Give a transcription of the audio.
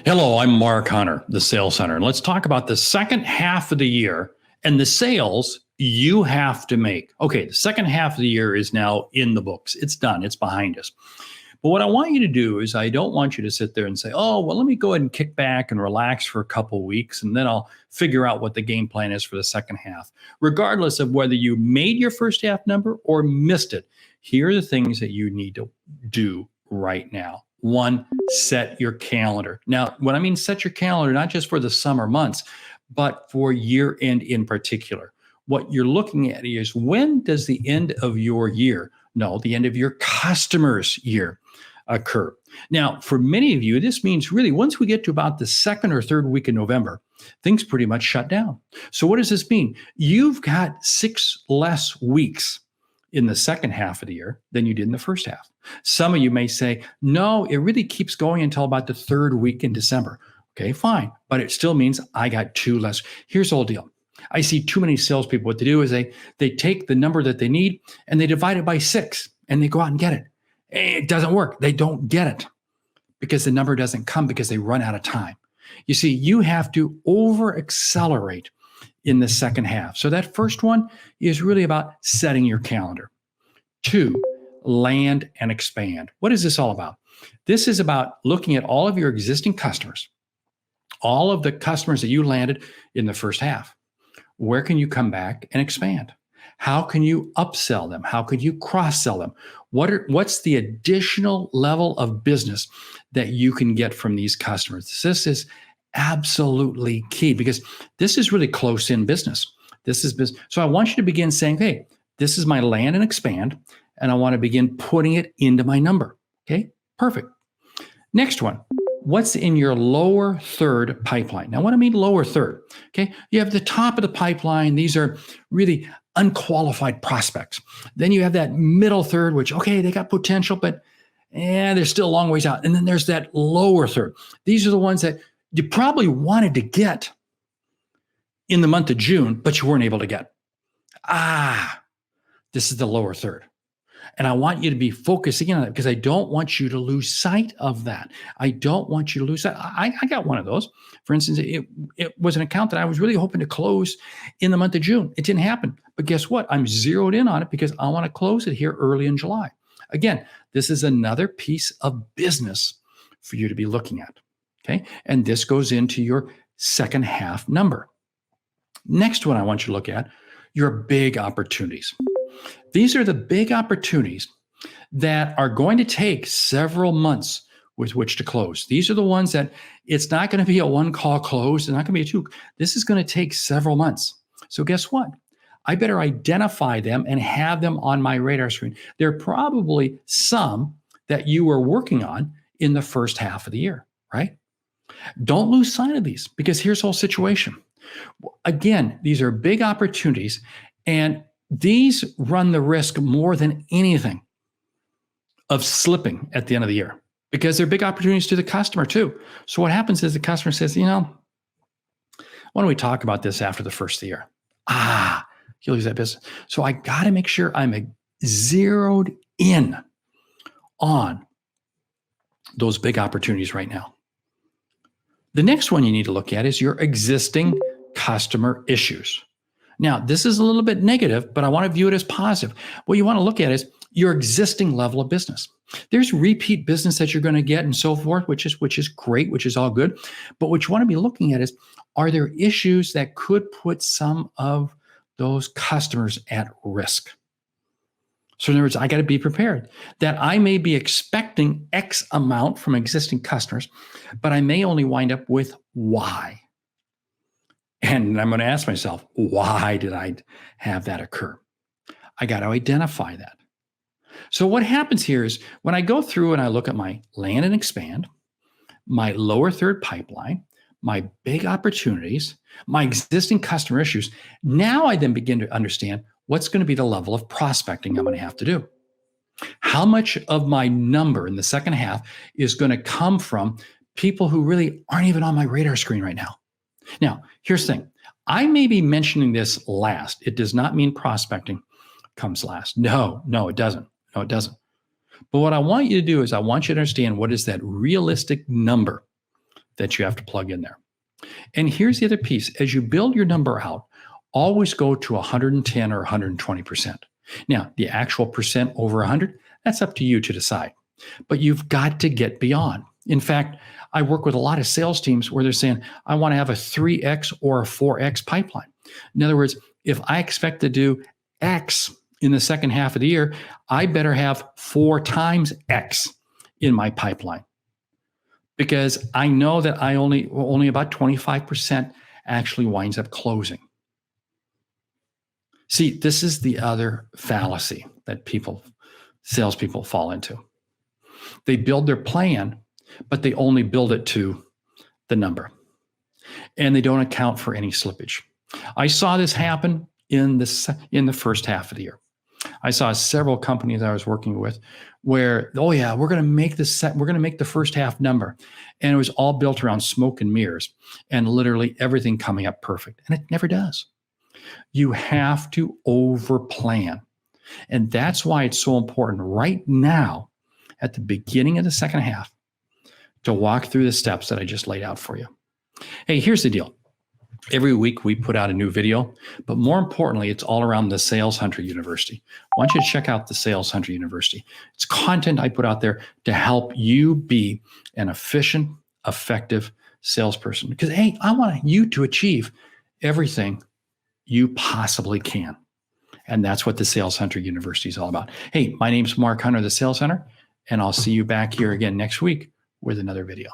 Hello, I'm Mark Hunter, the Sales Hunter. And let's talk about the second half of the year and the sales you have to make. Okay, the second half of the year is now in the books. It's done. It's behind us. But what I want you to do is I don't want you to sit there and say, oh, well, let me go ahead and kick back and relax for a couple of weeks, and then I'll figure out what the game plan is for the second half. Regardless of whether you made your first half number or missed it, here are the things that you need to do right now. One, set your calendar. Now, when I mean set your calendar, not just for the summer months, but for year end in particular. What you're looking at is, when does the end of your year, no, the end of your customer's year occur? Now, for many of you, this means really once we get to about the second or third week in November, things pretty much shut down. So what does this mean? You've got 6 less weeks in the second half of the year than you did in the first half. Some of you may say, no, it really keeps going until about the third week in December. Okay, fine. But it still means I got 2 less. Here's the whole deal. I see too many salespeople. What they do is they take the number that they need and they divide it by 6 and they go out and get it. It doesn't work. They don't get it because the number doesn't come because they run out of time. You see, you have to over accelerate in the second half. So that first one is really about setting your calendar. 2, land and expand. What is this all about? This is about looking at all of your existing customers, all of the customers that you landed in the first half. Where can you come back and expand? How can you upsell them? How could you cross-sell them? What's the additional level of business that you can get from these customers? This is absolutely key because this is really close-in business. This is business. So I want you to begin saying, hey, this is my land and expand, and I want to begin putting it into my number. Okay, perfect. Next one. What's in your lower third pipeline? Now, what I mean lower third, okay? You have the top of the pipeline. These are really unqualified prospects. Then you have that middle third, which, okay, they got potential, but they're still a long ways out. And then there's that lower third. These are the ones that you probably wanted to get in the month of June, but you weren't able to get. This is the lower third. And I want you to be focusing on it because I don't want you to lose sight of that. I don't want you to lose sight. I got one of those. For instance, it was an account that I was really hoping to close in the month of June. It didn't happen. But guess what? I'm zeroed in on it because I want to close it here early in July. Again, this is another piece of business for you to be looking at. Okay. And this goes into your second half number. Next one I want you to look at, your big opportunities. These are the big opportunities that are going to take several months with which to close. These are the ones that it's not going to be a one-call close. It's not going to be a 2. This is going to take several months. So guess what? I better identify them and have them on my radar screen. There are probably some that you were working on in the first half of the year, right? Don't lose sight of these because here's the whole situation. Again, these are big opportunities, and these run the risk more than anything of slipping at the end of the year because they're big opportunities to the customer too. So what happens is the customer says, why don't we talk about this after the first of the year? You lose that business. So I got to make sure I'm zeroed in on those big opportunities right now. The next one you need to look at is your existing customer issues. Now, this is a little bit negative, but I want to view it as positive. What you want to look at is your existing level of business. There's repeat business that you're going to get and so forth, which is great, which is all good. But what you want to be looking at is, are there issues that could put some of those customers at risk? So in other words, I got to be prepared that I may be expecting X amount from existing customers, but I may only wind up with Y. And I'm going to ask myself, why did I have that occur? I got to identify that. So what happens here is when I go through and I look at my land and expand, my lower third pipeline, my big opportunities, my existing customer issues, now I then begin to understand what's going to be the level of prospecting I'm going to have to do. How much of my number in the second half is going to come from people who really aren't even on my radar screen right now? Now, here's the thing. I may be mentioning this last. It does not mean prospecting comes last. No, it doesn't. No, it doesn't. But what I want you to do is I want you to understand what is that realistic number that you have to plug in there. And here's the other piece. As you build your number out, always go to 110 or 120%. Now, the actual percent over 100, that's up to you to decide. But you've got to get beyond. In fact, I work with a lot of sales teams where they're saying, I want to have a 3X or a 4X pipeline. In other words, if I expect to do X in the second half of the year, I better have 4 times X in my pipeline, because I know that I only about 25% actually winds up closing. See, this is the other fallacy that salespeople fall into. They build their plan, but they only build it to the number, and they don't account for any slippage. I saw this happen in the first half of the year. I saw several companies I was working with where, oh yeah, we're going to make the first half number, and it was all built around smoke and mirrors, and literally everything coming up perfect, and it never does. You have to over plan, and that's why it's so important right now at the beginning of the second half to walk through the steps that I just laid out for you. Hey, here's the deal. Every week we put out a new video, but more importantly, it's all around the Sales Hunter University. I want you to check out the Sales Hunter University. It's content I put out there to help you be an efficient, effective salesperson. Because, hey, I want you to achieve everything you possibly can. And that's what the Sales Hunter University is all about. Hey, my name's Mark Hunter, the Sales Hunter, and I'll see you back here again next week with another video.